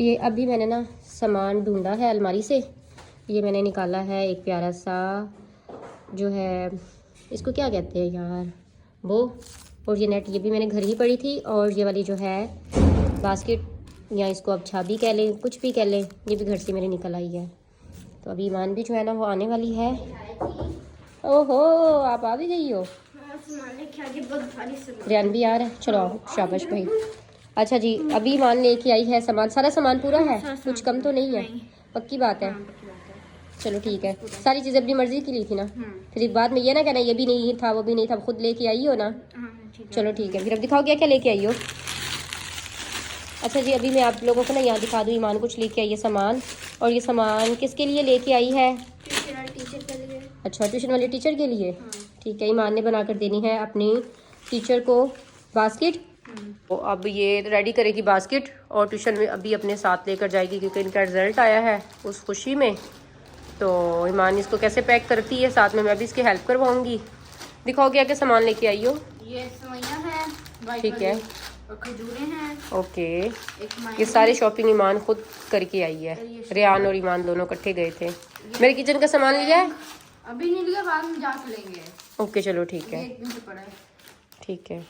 ये अभी मैंने ना सामान ढूंढा है अलमारी से। ये मैंने निकाला है एक प्यारा सा, जो है इसको क्या कहते हैं यार, वो। और ये नेट, ये भी मैंने घर ही पड़ी थी। और ये वाली जो है बास्केट, या इसको अब छाबी कह लें, कुछ भी कह लें, ये भी घर से मेरे निकल आई है। तो अभी ईमान भी जो है ना वो आने वाली है। ओहो, आप आ भी गई हो। रियान भी आ रहा है, चलो आओ, शाबाश भाई। अच्छा जी, अभी ईमान लेके आई है सामान, सारा सामान पूरा है, कुछ कम तो नहीं है? पक्की बात है। चलो ठीक है, सारी चीज़ें अपनी मर्जी की ली थी ना, फिर बाद में ये ना कहना ये भी नहीं था वो भी नहीं था, खुद लेके आई हो ना। चलो ठीक है, फिर अब दिखाओ क्या क्या लेके आई हो। अच्छा जी, अभी मैं आप लोगों को ना यहाँ दिखा दूँ, ईमान कुछ लेके आई है सामान। और ये सामान किसके लिए लेके आई है? टीचर के लिए। अच्छा, ट्यूशन वाले टीचर के लिए। ठीक है, ईमान ने बना कर देनी है अपनी टीचर को बास्केट। तो अब ये रेडी करेगी बास्केट और ट्यूशन में अभी अपने साथ लेकर जाएगी, क्योंकि इनका रिजल्ट आया है उस खुशी में। तो ईमान इसको कैसे पैक करती है, साथ में मैं भी इसकी हेल्प करवाऊंगी। दिखाओ क्या क्या सामान लेके आई हो। ये सेवइयां है, ठीक है, और खजूरें हैं। ओके, ये सारी शॉपिंग ईमान खुद करके आई है। रियान और ईमान दोनों इकट्ठे गए थे। मेरे किचन का सामान लिया है? अभी नहीं लिया, बाद में जाके लेंगे। ओके चलो ठीक है, एक दिन से पड़ा है। ठीक है।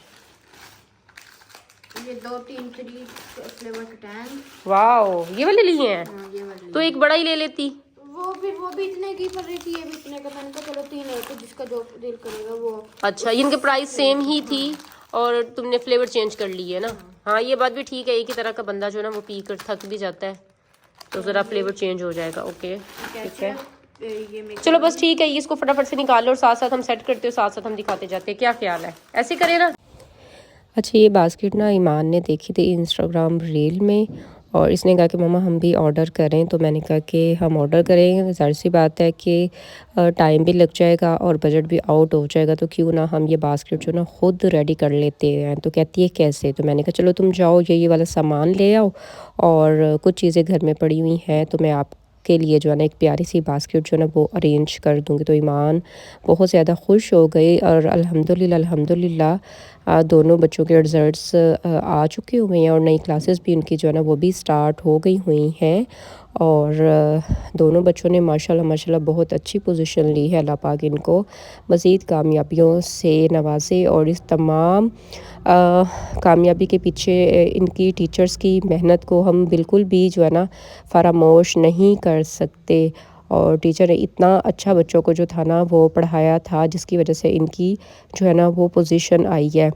ये 2-3 फ्लेवर के टैंग। वाओ, ये वाले लिए हैं? ये वाली तो एक बड़ा ही ले लेती। वो भी इतने की पड़ रही थी, ये भी इतने का। मैंने कहा चलो 3 है, तो जिसका जो दिल करेगा वो। अच्छा, इनके प्राइस सेम ही थी और तुमने फ्लेवर चेंज कर ली है ना। हाँ, ये बात भी ठीक है, एक ही तरह का बंदा जो ना वो पी कर थक भी जाता है, तो ज़रा फ्लेवर चेंज हो जाएगा। ओके ठीक है, चलो बस ठीक है, इसको फटाफट से निकालो और साथ साथ हम सेट करते हो, साथ साथ हम दिखाते जाते हैं। क्या ख्याल है, ऐसे करें ना? अच्छा, ये बास्केट ना ईमान ने देखी थी इंस्टाग्राम रील में और इसने कहा कि मम्मा हम भी ऑर्डर करें। तो मैंने कहा कि हम ऑर्डर करें, ज़ाहिर सी बात है कि टाइम भी लग जाएगा और बजट भी आउट हो जाएगा, तो क्यों ना हम ये बास्केट जो ना ख़ुद रेडी कर लेते हैं। तो कहती है कैसे? तो मैंने कहा चलो तुम जाओ, ये वाला सामान ले आओ और कुछ चीज़ें घर में पड़ी हुई हैं तो मैं आप के लिए जो है ना एक प्यारी सी बास्केट जो है ना वो अरेंज कर दूँगी। तो ईमान बहुत ज़्यादा खुश हो गई और अल्हम्दुलिल्लाह दोनों बच्चों के रिज़ल्ट्स आ चुके हुए हैं और नई क्लासेस भी उनकी जो है ना वो भी स्टार्ट हो गई हुई हैं। और दोनों बच्चों ने माशाल्लाह बहुत अच्छी पोजीशन ली है। अल्लाह पाक इनको मज़ीद कामयाबियों से नवाज़े और इस तमाम कामयाबी के पीछे इनकी टीचर्स की मेहनत को हम बिल्कुल भी जो है ना फरामोश नहीं कर सकते। और टीचर ने इतना अच्छा बच्चों को जो था ना वो पढ़ाया था, जिसकी वजह से इनकी जो है ना वो पोजीशन आई है।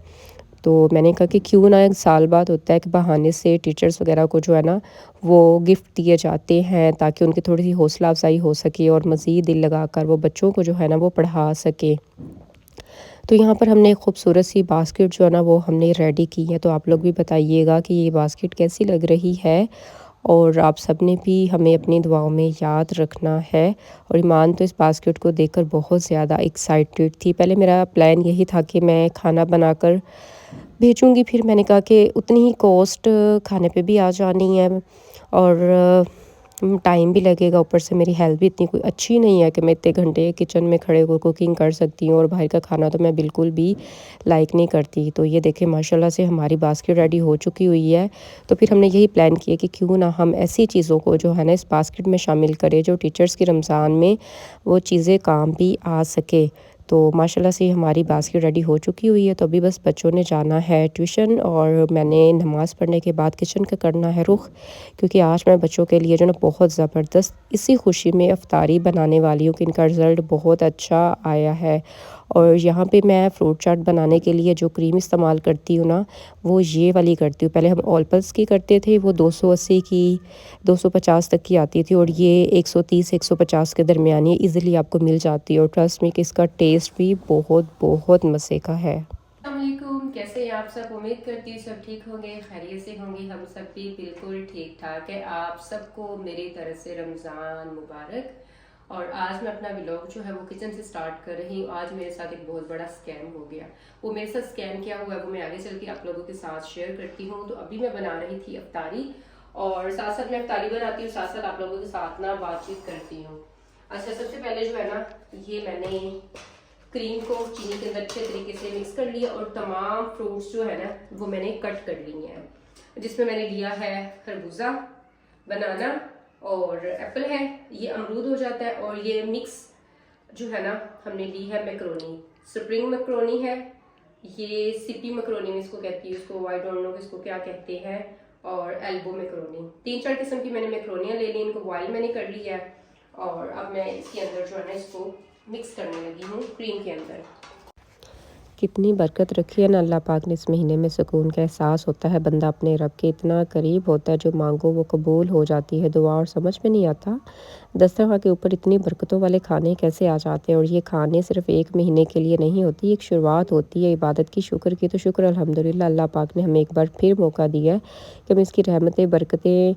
तो मैंने कहा कि क्यों ना एक साल बाद होता है कि बहाने से टीचर्स वगैरह को जो है ना वो गिफ्ट दिए जाते हैं, ताकि उनकी थोड़ी सी हौसला अफजाई हो सके और मज़ीद दिल लगाकर वो बच्चों को जो है ना वो पढ़ा सके। तो यहाँ पर हमने एक खूबसूरत सी बास्केट जो है ना वो हमने रेडी की है। तो आप लोग भी बताइएगा कि ये बास्केट कैसी लग रही है और आप सब ने भी हमें अपनी दुआओं में याद रखना है। और ईमान तो इस बास्केट को देखकर बहुत ज़्यादा एक्साइटेड थी। पहले मेरा प्लान यही था कि मैं खाना बनाकर भेजूँगी, फिर मैंने कहा कि उतनी ही कॉस्ट खाने पे भी आ जानी है और टाइम भी लगेगा, ऊपर से मेरी हेल्थ भी इतनी कोई अच्छी नहीं है कि मैं इतने घंटे किचन में खड़े होकर कुकिंग कर सकती हूँ और बाहर का खाना तो मैं बिल्कुल भी लाइक नहीं करती। तो ये देखें माशाल्लाह से हमारी बास्केट रेडी हो चुकी हुई है। तो फिर हमने यही प्लान किया कि क्यों ना हम ऐसी चीज़ों को जो है ना इस बास्केट में शामिल करें जो टीचर्स की रमज़ान में वो चीज़ें काम भी आ सके। तो माशाल्लाह से हमारी बास्केट रेडी हो चुकी हुई है। तो अभी बस बच्चों ने जाना है ट्यूशन और मैंने नमाज़ पढ़ने के बाद किचन का करना है रुख, क्योंकि आज मैं बच्चों के लिए जो ना बहुत ज़बरदस्त इसी खुशी में अफ्तारी बनाने वाली हूँ कि इनका रिज़ल्ट बहुत अच्छा आया है। और यहाँ पे मैं फ्रूट चाट बनाने के लिए जो क्रीम इस्तेमाल करती हूँ ना वो ये वाली करती हूँ। पहले हम ऑल पर्पस की करते थे, वो 280 की 250 तक की आती थी और ये 130-150 के दरमियान ये ईज़िली आपको मिल जाती है। और ट्रस्ट में कि इसका टेस्ट भी बहुत मज़े का है। अस्सलामुअलैकुम, कैसे हैं आप सब? उम्मीद करती हूँ सब ठीक होंगे, खैरियत से होंगे। हम सब भी बिल्कुल ठीक ठाक है। आप सबको मेरी तरफ से रमज़ान मुबारक। और आज मैं अपना व्लॉग जो है वो किचन से स्टार्ट कर रही हूँ। आज मेरे साथ एक बहुत बड़ा स्कैम हो गया। वो मेरे साथ स्कैम क्या हुआ है वो मैं आगे चल के आप लोगों के साथ शेयर करती हूँ। तो अभी मैं बना रही थी अफ्तारी और साथ साथ मैं अफ्तारी बनाती हूँ, साथ साथ आप लोगों के साथ ना बातचीत करती हूँ। अच्छा, सबसे पहले जो है ना ये मैंने क्रीम को चीनी के अंदर अच्छे तरीके से मिक्स कर लिया और तमाम फ्रूट्स जो है ना वो मैंने कट कर लिए हैं। जिसमें मैंने लिया है खरबूजा, बनाना और एप्पल है, ये अमरूद हो जाता है, और ये मिक्स जो है ना हमने ली है मैक्रोनी, स्प्रिंग मैक्रोनी है, ये सिपी मैक्रोनी में इसको कहती है, उसको आई डोंट नो इसको क्या कहते हैं, और एल्बो मैक्रोनी। 3-4 किस्म की मैंने मैक्रोनियाँ ले ली, इनको बॉयल मैंने कर लिया है, और अब मैं इसके अंदर जो है ना इसको मिक्स करने लगी हूँ क्रीम के अंदर। कितनी बरकत रखी है ना अल्लाह पाक ने इस महीने में, सुकून का एहसास होता है, बंदा अपने रब के इतना करीब होता है, जो मांगो वो कबूल हो जाती है दुआ, और समझ में नहीं आता दस्तरखान के ऊपर इतनी बरकतों वाले खाने कैसे आ जाते हैं। और ये खाने सिर्फ 1 महीने के लिए नहीं होती, एक शुरुआत होती है इबादत की, शुक्र की। तो शुक्र अल्हम्दुलिल्लाह, अल्लाह पाक ने हमें एक बार फिर मौका दिया है कि हम इसकी रहमतें, बरकतें,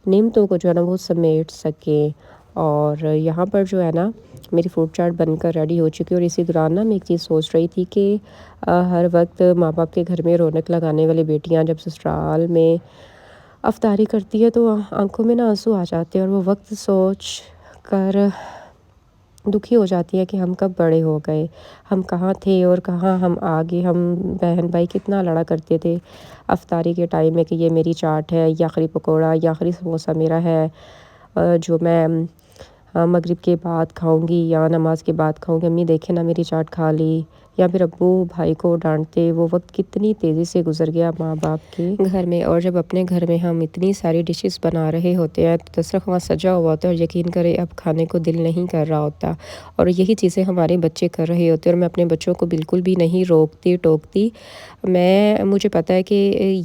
नेमतों को जो है ना वो समेट सकें। और यहाँ पर जो है ना मेरी फ्रूट चाट बनकर रेडी हो चुकी है। और इसी दौरान ना मैं एक चीज़ सोच रही थी कि हर वक्त माँ बाप के घर में रौनक लगाने वाली बेटियाँ जब ससुराल में अफ्तारी करती है तो आंखों में ना आंसू आ जाते हैं, और वो वक्त सोच कर दुखी हो जाती है कि हम कब बड़े हो गए, हम कहाँ थे और कहाँ हम आ गए। हम बहन भाई कितना लड़ा करते थे अफ्तारी के टाइम में कि ये मेरी चाट है, या आखिरी पकौड़ा, या आखिरी समोसा मेरा है, जो मैं मगरिब के बाद खाऊंगी या नमाज के बाद खाऊंगी। अम्मी देखे ना मेरी चाट खा ली, या फिर अब्बू भाई को डांटते। वो वक्त कितनी तेज़ी से गुजर गया माँ बाप के घर में। और जब अपने घर में हम इतनी सारी डिशेस बना रहे होते हैं तो दस्तरखान सजा हुआ होता है, और यकीन करें अब खाने को दिल नहीं कर रहा होता। और यही चीज़ें हमारे बच्चे कर रहे होते हैं, और मैं अपने बच्चों को बिल्कुल भी नहीं रोकती टोकती। मुझे पता है कि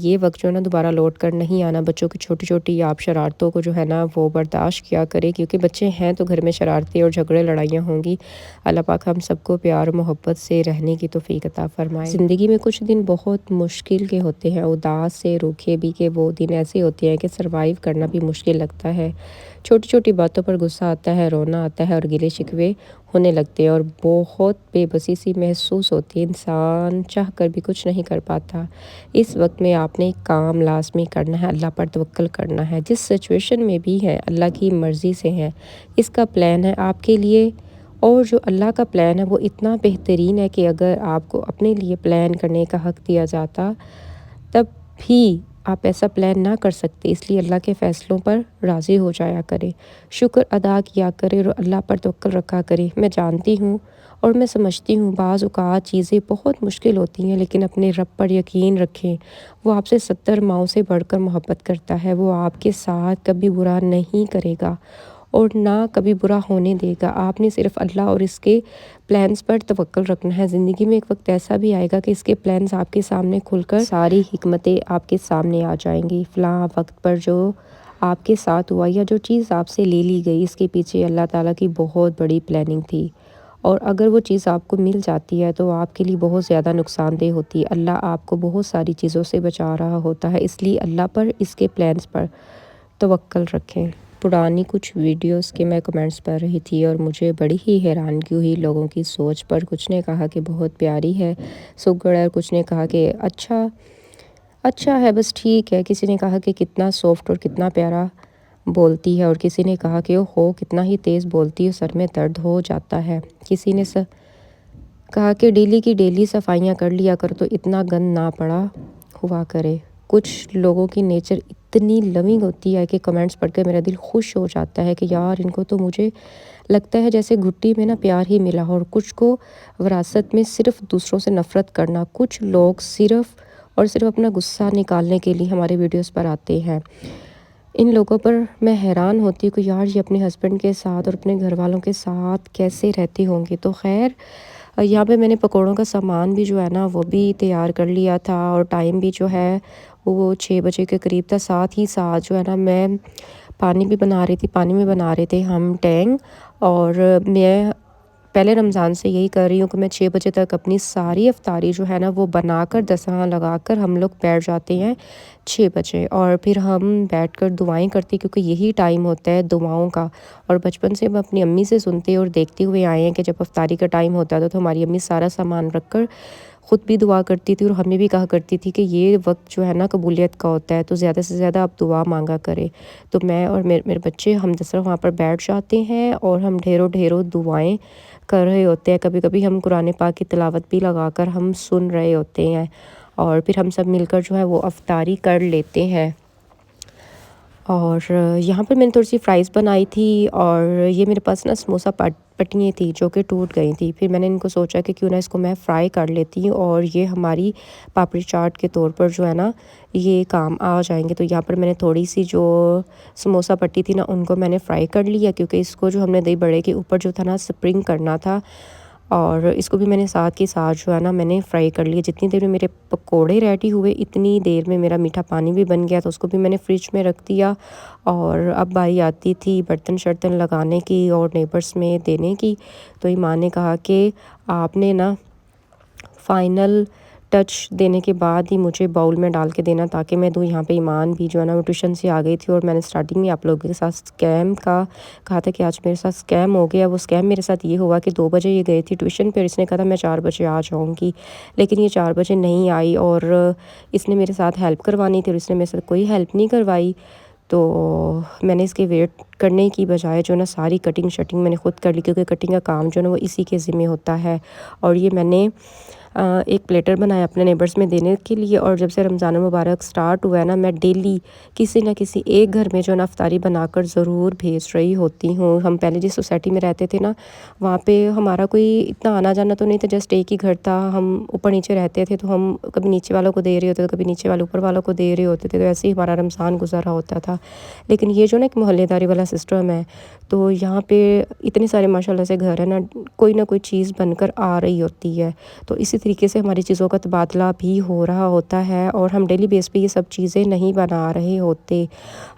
ये वक्त जो है ना दोबारा लौट कर नहीं आना। बच्चों की छोटी छोटी आप शरारतों को जो है ना वो बर्दाश्त किया करें, क्योंकि बच्चे हैं तो घर में शरारतें और झगड़े लड़ाइयाँ होंगी। अल्लाह पाक हम सबको प्यार मोहब्बत से रहने की तौफीक अता फरमाए। ज़िंदगी में कुछ दिन बहुत मुश्किल के होते हैं, उदास से रूखे भी के वो दिन ऐसे होते हैं कि सरवाइव करना भी मुश्किल लगता है। छोटी छोटी बातों पर गुस्सा आता है, रोना आता है, और गिले शिकवे होने लगते हैं, और बहुत बेबसी सी महसूस होती है। इंसान चाह कर भी कुछ नहीं कर पाता। इस वक्त में आपने काम लाजमी करना है, अल्लाह पर तवक्कल करना है। जिस सिचुएशन में भी है अल्लाह की मर्ज़ी से है, इसका प्लान है आपके लिए। और जो अल्लाह का प्लान है वो इतना बेहतरीन है कि अगर आपको अपने लिए प्लान करने का हक़ दिया जाता तब भी आप ऐसा प्लान ना कर सकते। इसलिए अल्लाह के फ़ैसलों पर राज़ी हो जाया करें, शुक्र अदा किया करें, और अल्लाह पर तवक्कल रखा करें। मैं जानती हूँ और मैं समझती हूँ बाज़ औक़ात चीज़ें बहुत मुश्किल होती हैं, लेकिन अपने रब पर यकीन रखें। वो आपसे 70 माँओं से बढ़कर मोहब्बत करता है। वो आपके साथ कभी बुरा नहीं करेगा और ना कभी बुरा होने देगा। आपने सिर्फ अल्लाह और इसके प्लान्स पर तवक्कल रखना है। ज़िंदगी में एक वक्त ऐसा भी आएगा कि इसके प्लान्स आपके सामने खुलकर सारी हिकमतें आपके सामने आ जाएंगी। फ़लाँ वक्त पर जो आपके साथ हुआ या जो चीज़ आपसे ले ली गई, इसके पीछे अल्लाह ताला की बहुत बड़ी प्लानिंग थी, और अगर वो चीज़ आपको मिल जाती है तो आपके लिए बहुत ज़्यादा नुकसानदेह होती है। अल्लाह आपको बहुत सारी चीज़ों से बचा रहा होता है, इसलिए अल्लाह पर, इसके प्लान्स पर तवक्कल रखें। पुरानी कुछ वीडियोस के मैं कमेंट्स पढ़ रही थी और मुझे बड़ी ही हैरानगी हुई लोगों की सोच पर। कुछ ने कहा कि बहुत प्यारी है, सुघड़ है, कुछ ने कहा कि अच्छा है, बस ठीक है। किसी ने कहा कि कितना सॉफ्ट और कितना प्यारा बोलती है, और किसी ने कहा कि ओहो कितना ही तेज़ बोलती है, सर में दर्द हो जाता है। किसी ने कहा कि डेली की डेली सफाइयाँ कर लिया कर तो इतना गंद ना पड़ा हुआ करे। कुछ लोगों की नेचर इतनी लविंग होती है कि कमेंट्स पढ़ के मेरा दिल खुश हो जाता है कि यार इनको तो मुझे लगता है जैसे घुट्टी में ना प्यार ही मिला हो। और कुछ को विरासत में सिर्फ दूसरों से नफ़रत करना। कुछ लोग सिर्फ और सिर्फ अपना गुस्सा निकालने के लिए हमारे वीडियोस पर आते हैं। इन लोगों पर मैं हैरान होती हूँ कि यार ये अपने हस्बैंड के साथ और अपने घर वालों के साथ कैसे रहती होंगी। तो खैर यहाँ पे मैंने पकौड़ों का सामान भी जो है ना वो भी तैयार कर लिया था, और टाइम भी जो है वो 6 बजे के करीब था। साथ ही साथ जो है ना मैं पानी भी बना रही थी, पानी में बना रहे थे हम टैंग। और मैं पहले रमज़ान से यही कर रही हूँ कि मैं 6 बजे तक अपनी सारी अफ्तारी जो है ना वो बनाकर दस्तरखान लगाकर हम लोग बैठ जाते हैं 6 बजे, और फिर हम बैठकर दुआएं करते हैं, क्योंकि यही टाइम होता है दुआओं का। और बचपन से हम अपनी अम्मी से सुनते और देखते हुए आए हैं कि जब अफ्तारी का टाइम होता था तो हमारी अम्मी सारा सामान रख कर ख़ुद भी दुआ करती थी, और हमें भी कहा करती थी कि ये वक्त जो है ना कबूलियत का होता है, तो ज़्यादा से ज़्यादा आप दुआ मांगा करें। तो मैं और मेरे बच्चे हम दस्तरखान वहाँ पर बैठ जाते हैं और हम ढेरों दुआएं कर रहे होते हैं। कभी कभी हम कुरान पाक की तिलावत भी लगाकर हम सुन रहे होते हैं, और फिर हम सब मिलकर जो है वो अफ्तारी कर लेते हैं। और यहाँ पर मैंने थोड़ी सी फ्राइज़ बनाई थी, और ये मेरे पास ना समोसा पट्टियाँ थी जो कि टूट गई थी। फिर मैंने इनको सोचा कि क्यों ना इसको मैं फ़्राई कर लेती हूँ, और ये हमारी पापड़ी चाट के तौर पर जो है ना ये काम आ जाएंगे। तो यहाँ पर मैंने थोड़ी सी जो समोसा पट्टी थी ना उनको मैंने फ्राई कर लिया, क्योंकि इसको जो हमने दही बड़े के ऊपर जो था ना स्प्रिंग करना था, और इसको भी मैंने साथ के साथ जो है ना मैंने फ्राई कर लिया। जितनी देर में मेरे पकोड़े रेडी हुए इतनी देर में मेरा मीठा पानी भी बन गया, तो उसको भी मैंने फ्रिज में रख दिया। और अब बारी आती थी बर्तन शर्तन लगाने की और नेबर्स में देने की। तो ईमान ने कहा कि आपने ना फाइनल टच देने के बाद ही मुझे बाउल में डाल के देना ताकि मैं दूँ। यहाँ पे ईमान भी जो है ना वो ट्यूशन से आ गई थी, और मैंने स्टार्टिंग में आप लोगों के साथ स्कैम का कहा था कि आज मेरे साथ स्कैम हो गया। वो स्कैम मेरे साथ ये हुआ कि 2 बजे ये गई थी ट्यूशन पे, और इसने कहा था मैं 4 बजे आ जाऊँगी, लेकिन ये 4 बजे नहीं आई, और इसने मेरे साथ हेल्प करवानी थी और इसने मेरे साथ कोई हेल्प नहीं करवाई। तो मैंने इसके वेट करने की बजाय जो ना सारी कटिंग शटिंग मैंने ख़ुद कर ली, क्योंकि कटिंग का काम जो है ना वो इसी के ज़िम्मे होता है। और ये मैंने एक प्लेटर बनाया अपने नेबर्स में देने के लिए, और जब से रमज़ान मुबारक स्टार्ट हुआ है ना मैं डेली किसी न किसी एक घर में जो ना इफ्तारी बनाकर ज़रूर भेज रही होती हूँ। हम पहले जिस सोसाइटी में रहते थे ना वहाँ पे हमारा कोई इतना आना जाना तो नहीं था, जस्ट एक ही घर था, हम ऊपर नीचे रहते थे, तो हम कभी नीचे वालों को दे रहे होते थे, कभी नीचे वाले ऊपर वालों को दे रहे होते थे, तो ऐसे ही हमारा रमज़ान गुजरा होता था। लेकिन ये जो ना एक मोहल्लेदारी वाला सिस्टम है, तो यहाँ पे इतने सारे माशाल्लाह से घर है ना कोई चीज़ बनकर आ रही होती है, तो इसी तरीके से हमारी चीज़ों का तबादला भी हो रहा होता है। और हम डेली बेस पे ये सब चीज़ें नहीं बना रहे होते,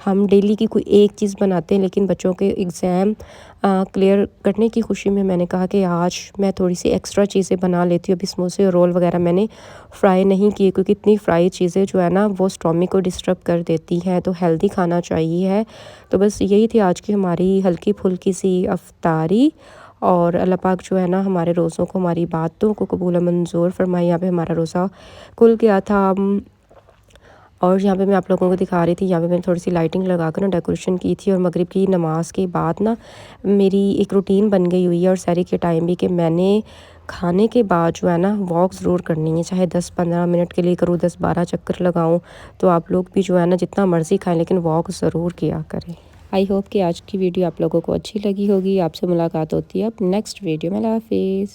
हम डेली की कोई एक चीज़ बनाते हैं। लेकिन बच्चों के एग्ज़ाम क्लियर करने की खुशी में मैंने कहा कि आज मैं थोड़ी सी एक्स्ट्रा चीज़ें बना लेती हूँ। अभी समोसे और रोल वगैरह मैंने फ्राई नहीं किए, क्योंकि इतनी फ्राई चीज़ें जो है ना वो स्टोमक को डिस्टर्ब कर देती हैं, तो हेल्दी खाना चाहिए है। तो बस यही थी आज की हमारी हल्की फुल्की सी अफ्तारी, और अल्लाह पाक जो है ना हमारे रोज़ों को, हमारी बातों को कबूल मंजूर फरमाए। यहाँ पे हमारा रोज़ा खुल गया था। और यहाँ पे मैं आप लोगों को दिखा रही थी, यहाँ पे मैंने थोड़ी सी लाइटिंग लगा कर ना डेकोरेशन की थी। और मगरिब की नमाज़ के बाद ना मेरी एक रूटीन बन गई हुई है, और सहरी के टाइम भी, कि मैंने खाने के बाद जो है ना वॉक ज़रूर करनी है, चाहे 10-15 मिनट के लिए करूँ, 10-12 चक्कर लगाऊँ। तो आप लोग भी जो है ना जितना मर्ज़ी खाएं, लेकिन वॉक ज़रूर किया करें। आई होप कि आज की वीडियो आप लोगों को अच्छी लगी होगी। आपसे मुलाकात होती है अब नेक्स्ट वीडियो में। अल्लाह हाफिज़।